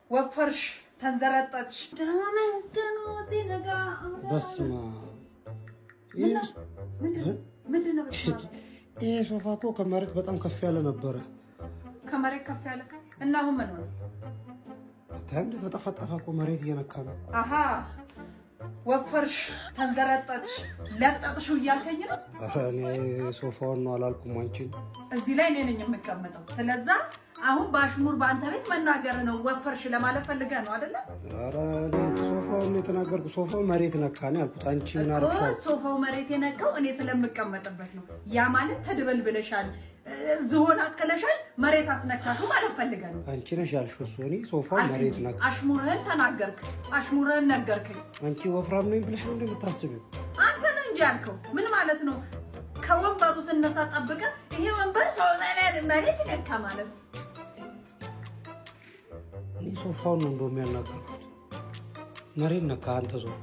ወፈርሽ ተንዘረጠች ደማመንከኑ ሲነጋ በስማ ምንድነው? ይሄ ሶፋ እኮ ከመሬት በጣም ከፍ ያለ ነበረ። ከመሬት ከፍ ያለ እና አሁን ምን ሆነ? ታንድ ተጠፈጠፈ እኮ መሬት እየነካ ነው። አሃ ወፈርሽ ተንዘረጠች ለጠጥሽው እያልከኝ ነው? እኔ ሶፋውን ነው አላልኩም አንቺን። እዚህ ላይ እኔ ነኝ የምቀመጠው። ስለዛ አሁን ባሽሙር በአንተ ቤት መናገር ነው። ወፈርሽ ለማለት ፈልገህ ነው አይደለ? ኧረ እኔ ሶፋውን የተናገርኩ ሶፋው መሬት ነካ ነው ያልኩት። አንቺ ምን አረግሻል? ሶፋው መሬት የነካው እኔ ስለምቀመጥበት ነው። ያ ማለት ተድበልብለሻል፣ ዝሆን አከለሻል፣ መሬት አስነካሹ ማለት ፈልገህ ነው። አንቺ ነሽ ያልሽው እሱ። እኔ ሶፋው መሬት ነካ። አሽሙርህን ተናገርክ፣ አሽሙርህን ነገርከኝ። አንቺ ወፍራም ነኝ ብለሽ ነው እንደምታስቢው? አንተ ነው እንጂ ያልከው። ምን ማለት ነው? ከወንበሩ ስነሳ ጠብቀህ ይሄ ወንበር ሰው መሬት ነካ ማለት ነው። ሶፋውን ነው እንደውም ያናገርኩት። መሬት ነካ አንተ ሶፋ